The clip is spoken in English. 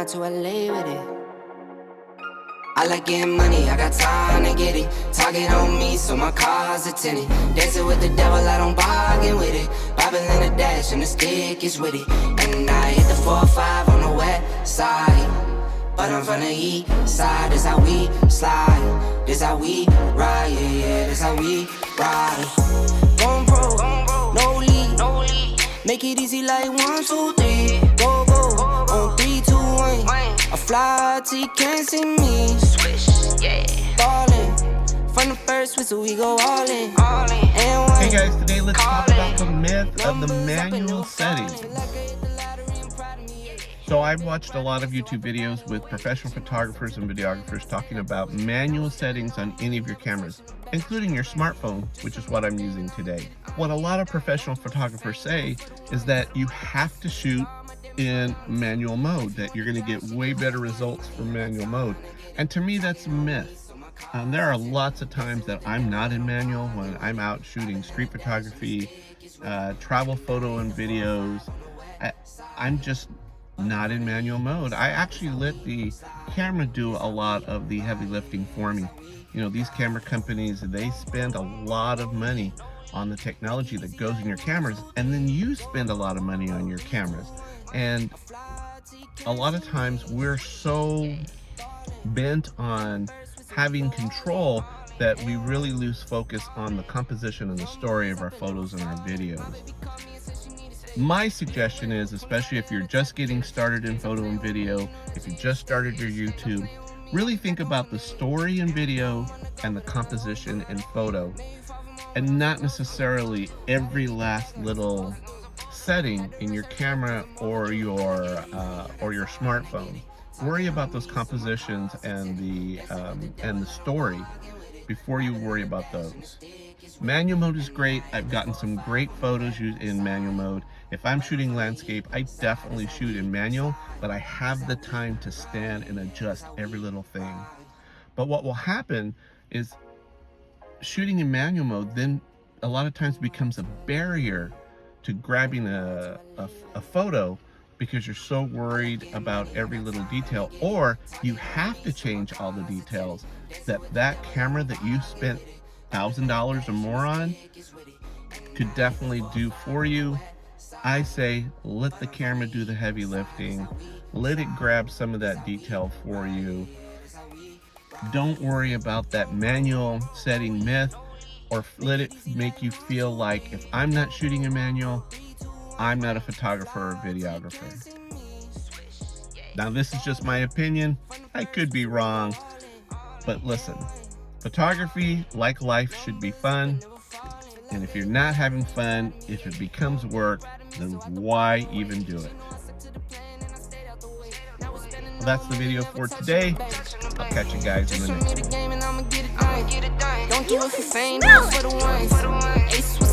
out to LA with it. I like getting money, I got time to get it. Target on me, so my car's a tinted. Dancing with the devil, I don't bargain with it. Bobbing in the dash, and the stick is with it. And I hit the 4-5 on the west side, but I'm from the east side. This how we slide, this how we ride, yeah, yeah, this how we ride. Going pro, no lead. Make it easy like 1, 2, 3. Go, on 3, 2, 1. I fly till you can't see me. Swish, yeah. Ballin', from the first whistle we go all in. Hey guys, today let's talk about the myth of the manual settings. So I've watched a lot of YouTube videos with professional photographers and videographers talking about manual settings on any of your cameras, including your smartphone, which is what I'm using today. What a lot of professional photographers say is that you have to shoot in manual mode, that you're going to get way better results from manual mode. And to me, that's a myth. There are lots of times that I'm not in manual when I'm out shooting street photography, travel photo and videos. I'm just not in manual mode. I actually let the camera do a lot of the heavy lifting for me. You know, these camera companies, they spend a lot of money on the technology that goes in your cameras, and then you spend a lot of money on your cameras. And a lot of times we're so bent on having control that we really lose focus on the composition and the story of our photos and our videos. My suggestion is, especially if you're just getting started in photo and video, if you just started your YouTube, really think about the story in video and the composition in photo, and not necessarily every last little setting in your camera or your smartphone. Worry about those compositions and the story before you worry about those. Manual mode is great. I've gotten some great photos in manual mode. If I'm shooting landscape, I definitely shoot in manual, but I have the time to stand and adjust every little thing. But what will happen is shooting in manual mode then a lot of times becomes a barrier to grabbing a photo, because you're so worried about every little detail, or you have to change all the details that camera that you spent $1,000 or more on could definitely do for you. I say let the camera do the heavy lifting, let it grab some of that detail for you. Don't worry about that manual setting myth, or let it make you feel like if I'm not shooting a manual, I'm not a photographer or videographer. Now this is just my opinion. I could be wrong, but listen, photography, like life, should be fun. And if you're not having fun, if it becomes work, then why even do it? Well, that's the video for today. I'll catch you guys in the next one. Don't do it for fame, do it for the ones.